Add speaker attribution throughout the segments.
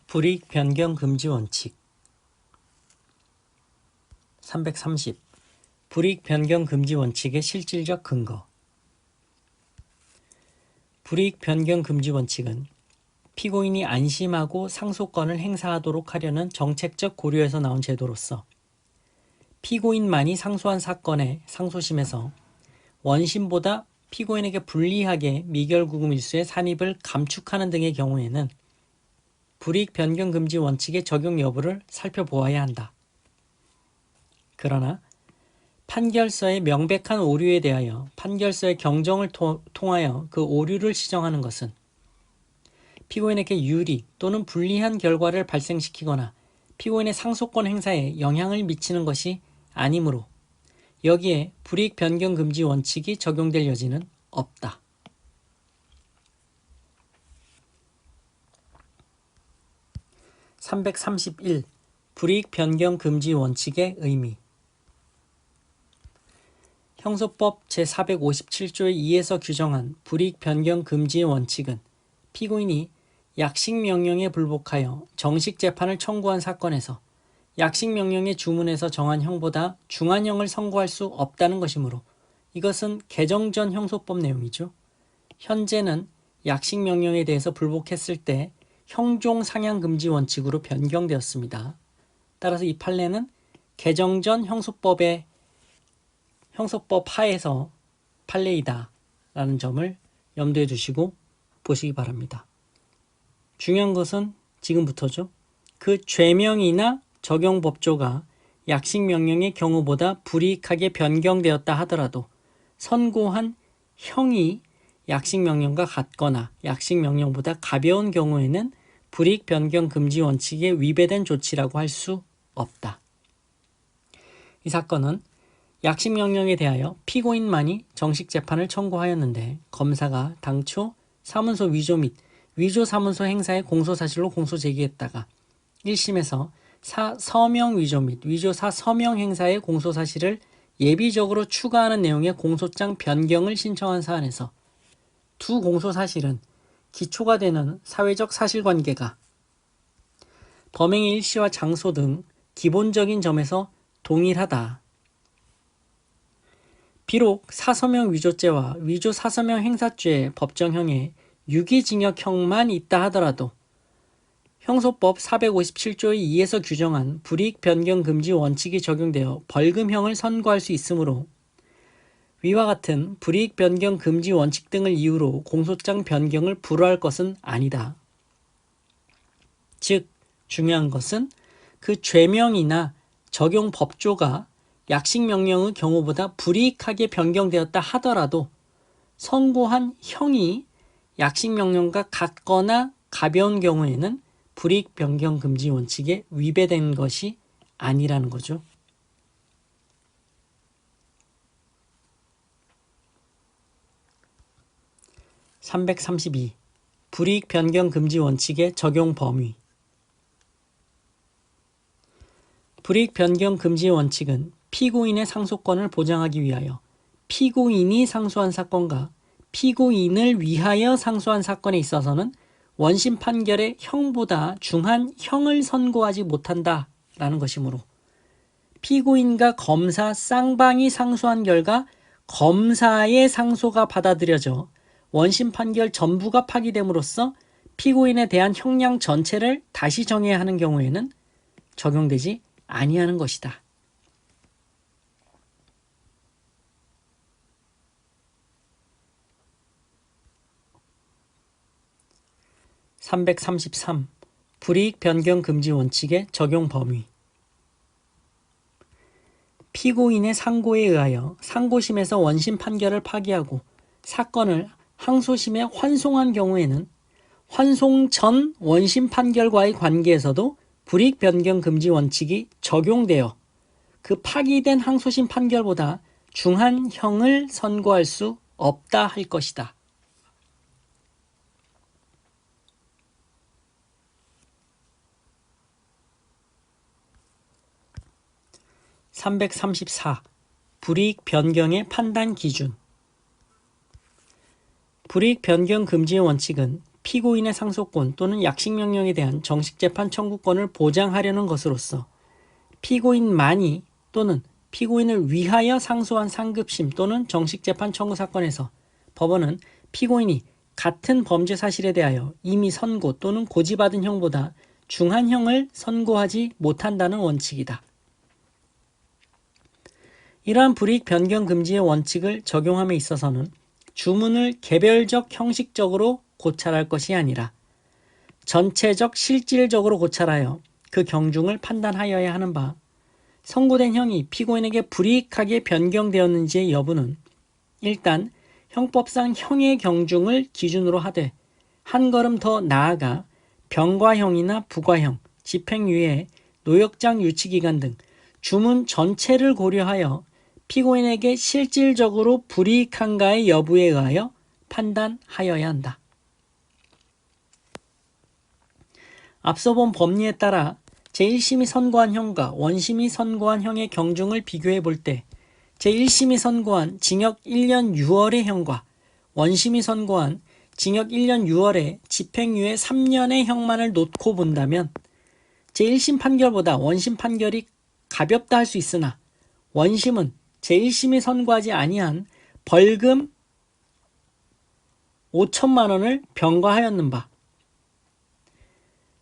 Speaker 1: 불이익 변경 금지 원칙 330. 불이익 변경 금지 원칙의 실질적 근거. 불이익 변경 금지 원칙은 피고인이 안심하고 상소권을 행사하도록 하려는 정책적 고려에서 나온 제도로서 피고인만이 상소한 사건의 상소심에서 원심보다 피고인에게 불리하게 미결구금 일수의 산입을 감축하는 등의 경우에는 불이익 변경 금지 원칙의 적용 여부를 살펴보아야 한다. 그러나 판결서의 명백한 오류에 대하여 판결서의 경정을 통하여 그 오류를 시정하는 것은 피고인에게 유리 또는 불리한 결과를 발생시키거나 피고인의 상소권 행사에 영향을 미치는 것이 아니므로 여기에 불이익 변경 금지 원칙이 적용될 여지는 없다. (331) 불이익 변경 금지 원칙의 의미. 형소법 제457조의 2에서 규정한 불이익 변경 금지의 원칙은 피고인이 약식명령에 불복하여 정식재판을 청구한 사건에서 약식명령의 주문에서 정한 형보다 중한형을 선고할 수 없다는 것이므로 이것은 개정 전 형소법 내용이죠. 현재는 약식명령에 대해서 불복했을 때 형종 상향금지 원칙으로 변경되었습니다. 따라서 이 판례는 개정 전 형소법 하에서 판례이다 라는 점을 염두에 두시고 보시기 바랍니다. 중요한 것은 지금부터죠. 그 죄명이나 적용법조가 약식명령의 경우보다 불이익하게 변경되었다 하더라도 선고한 형이 약식명령과 같거나 약식명령보다 가벼운 경우에는 불이익 변경 금지 원칙에 위배된 조치라고 할 수 없다. 이 사건은 약식명령에 대하여 피고인만이 정식재판을 청구하였는데 검사가 당초 사문서 위조 및 위조사문서 행사의 공소사실로 공소 제기했다가 1심에서 서명 위조 및 위조사 서명 행사의 공소사실을 예비적으로 추가하는 내용의 공소장 변경을 신청한 사안에서 두 공소사실은 기초가 되는 사회적 사실관계가 범행의 일시와 장소 등 기본적인 점에서 동일하다. 비록 사서명 위조죄와 위조 사서명 행사죄의 법정형에 유기징역형만 있다 하더라도 형소법 457조의 2에서 규정한 불이익 변경 금지 원칙이 적용되어 벌금형을 선고할 수 있으므로 위와 같은 불이익 변경 금지 원칙 등을 이유로 공소장 변경을 불허할 것은 아니다. 즉, 중요한 것은 그 죄명이나 적용 법조가 약식명령의 경우보다 불이익하게 변경되었다 하더라도 선고한 형이 약식명령과 같거나 가벼운 경우에는 불이익 변경 금지 원칙에 위배된 것이 아니라는 거죠. (332) 불이익 변경 금지 원칙의 적용 범위. 불이익 변경 금지 원칙은 피고인의 상소권을 보장하기 위하여 피고인이 상소한 사건과 피고인을 위하여 상소한 사건에 있어서는 원심 판결의 형보다 중한 형을 선고하지 못한다라는 것이므로 피고인과 검사 쌍방이 상소한 결과 검사의 상소가 받아들여져 원심 판결 전부가 파기됨으로써 피고인에 대한 형량 전체를 다시 정해야 하는 경우에는 적용되지 아니하는 것이다. (333) 불이익 변경 금지 원칙의 적용 범위. 피고인의 상고에 의하여 상고심에서 원심 판결을 파기하고 사건을 항소심에 환송한 경우에는 환송 전 원심 판결과의 관계에서도 불이익 변경 금지 원칙이 적용되어 그 파기된 항소심 판결보다 중한 형을 선고할 수 없다 할 것이다. (334) 불이익 변경의 판단 기준. 불이익 변경 금지의 원칙은 피고인의 상속권 또는 약식명령에 대한 정식재판 청구권을 보장하려는 것으로서 피고인만이 또는 피고인을 위하여 상소한 상급심 또는 정식재판 청구 사건에서 법원은 피고인이 같은 범죄 사실에 대하여 이미 선고 또는 고지받은 형보다 중한 형을 선고하지 못한다는 원칙이다. 이러한 불이익 변경 금지의 원칙을 적용함에 있어서는 주문을 개별적 형식적으로 고찰할 것이 아니라 전체적 실질적으로 고찰하여 그 경중을 판단하여야 하는 바, 선고된 형이 피고인에게 불이익하게 변경되었는지의 여부는 일단 형법상 형의 경중을 기준으로 하되 한 걸음 더 나아가 병과형이나 부과형, 집행유예, 노역장 유치기간 등 주문 전체를 고려하여 피고인에게 실질적으로 불이익한가의 여부에 의하여 판단하여야 한다. 앞서 본 법리에 따라 제1심이 선고한 형과 원심이 선고한 형의 경중을 비교해 볼 때 제1심이 선고한 징역 1년 6월의 형과 원심이 선고한 징역 1년 6월에 집행유예 3년의 형만을 놓고 본다면 제1심 판결보다 원심 판결이 가볍다 할 수 있으나 원심은 제1심이 선고하지 아니한 벌금 5천만 원을 병과하였는 바,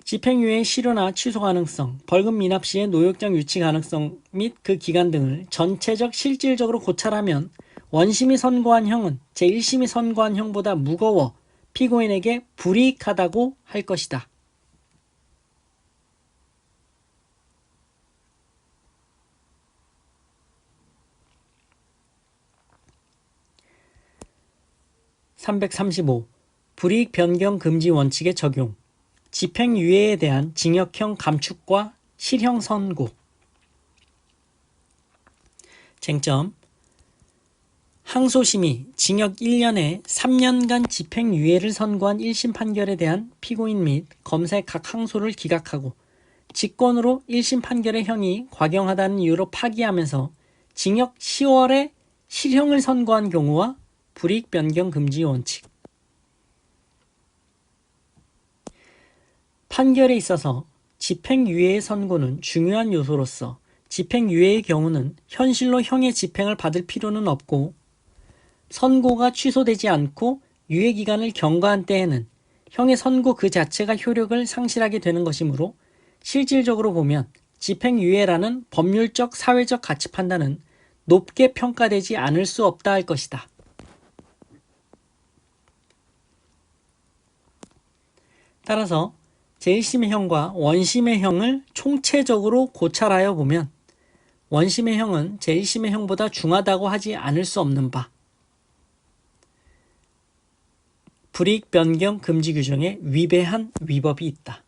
Speaker 1: 집행유예의 실효나 취소 가능성, 벌금 미납 시의 노역장 유치 가능성 및 그 기간 등을 전체적 실질적으로 고찰하면 원심이 선고한 형은 제1심이 선고한 형보다 무거워 피고인에게 불이익하다고 할 것이다. (335) 불이익 변경 금지 원칙의 적용. 집행유예에 대한 징역형 감축과 실형 선고. 쟁점. 항소심이 징역 1년에 3년간 집행유예를 선고한 1심 판결에 대한 피고인 및 검사의 각 항소를 기각하고 직권으로 1심 판결의 형이 과경하다는 이유로 파기하면서 징역 10월에 실형을 선고한 경우와 불이익 변경 금지 원칙. 판결에 있어서 집행유예의 선고는 중요한 요소로서 집행유예의 경우는 현실로 형의 집행을 받을 필요는 없고 선고가 취소되지 않고 유예기간을 경과한 때에는 형의 선고 그 자체가 효력을 상실하게 되는 것이므로 실질적으로 보면 집행유예라는 법률적 사회적 가치 판단은 높게 평가되지 않을 수 없다 할 것이다. 따라서 제1심의 형과 원심의 형을 총체적으로 고찰하여 보면 원심의 형은 제1심의 형보다 중하다고 하지 않을 수 없는 바, 불이익 변경 금지 규정에 위배한 위법이 있다.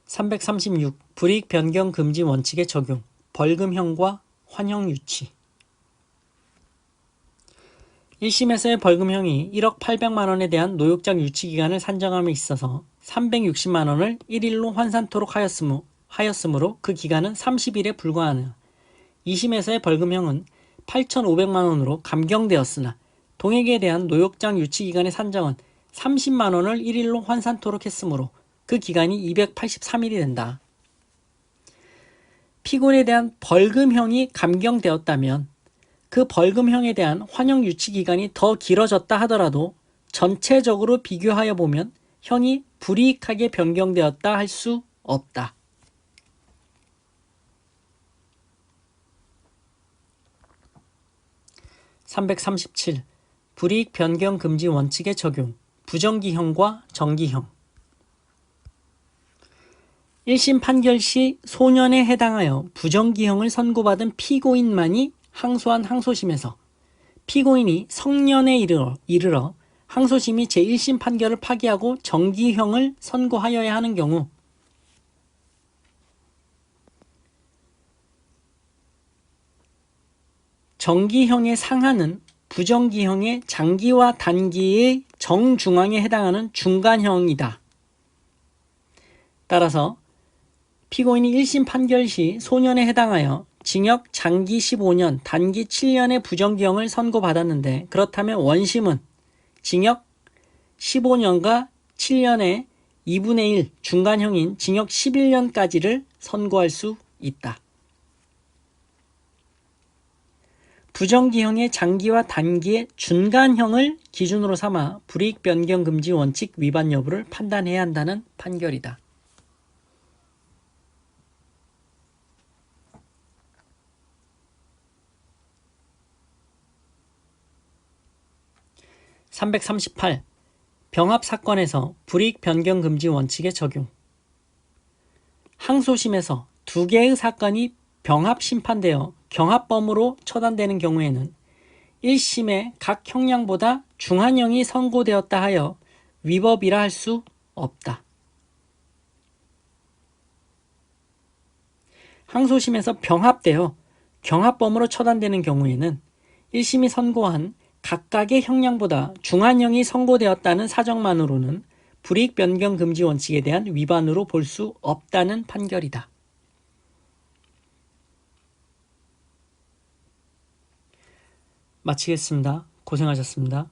Speaker 1: (336) 불이익 변경 금지 원칙의 적용. 벌금형과 환형 유치. 1심에서의 벌금형이 1억 800만 원에 대한 노역장 유치기간을 산정함에 있어서 360만 원을 1일로 환산토록 하였으므로 그 기간은 30일에 불과하며 2심에서의 벌금형은 8,500만 원으로 감경되었으나 동액에 대한 노역장 유치기간의 산정은 30만 원을 1일로 환산토록 했으므로 그 기간이 283일이 된다. 피고인에 대한 벌금형이 감경되었다면 그 벌금형에 대한 환형 유치 기간이 더 길어졌다 하더라도 전체적으로 비교하여 보면 형이 불이익하게 변경되었다 할 수 없다. (337) 불이익 변경 금지 원칙의 적용. 부정기형과 정기형. 1심 판결 시 소년에 해당하여 부정기형을 선고받은 피고인만이 항소한 항소심에서 피고인이 성년에 이르러 항소심이 제1심 판결을 파기하고 정기형을 선고하여야 하는 경우 정기형의 상한은 부정기형의 장기와 단기의 정중앙에 해당하는 중간형이다. 따라서 피고인이 1심 판결 시 소년에 해당하여 징역 장기 15년, 단기 7년의 부정기형을 선고받았는데 그렇다면 원심은 징역 15년과 7년의 2분의 1 중간형인 징역 11년까지를 선고할 수 있다. 부정기형의 장기와 단기의 중간형을 기준으로 삼아 불이익 변경 금지 원칙 위반 여부를 판단해야 한다는 판결이다. (338) 병합 사건에서 불이익 변경 금지 원칙의 적용. 항소심에서 두 개의 사건이 병합 심판되어 경합범으로 처단되는 경우에는 1심의 각 형량보다 중한형이 선고되었다 하여 위법이라 할 수 없다. 항소심에서 병합되어 경합범으로 처단되는 경우에는 1심이 선고한 각각의 형량보다 중한형이 선고되었다는 사정만으로는 불이익 변경 금지 원칙에 대한 위반으로 볼 수 없다는 판결이다. 마치겠습니다. 고생하셨습니다.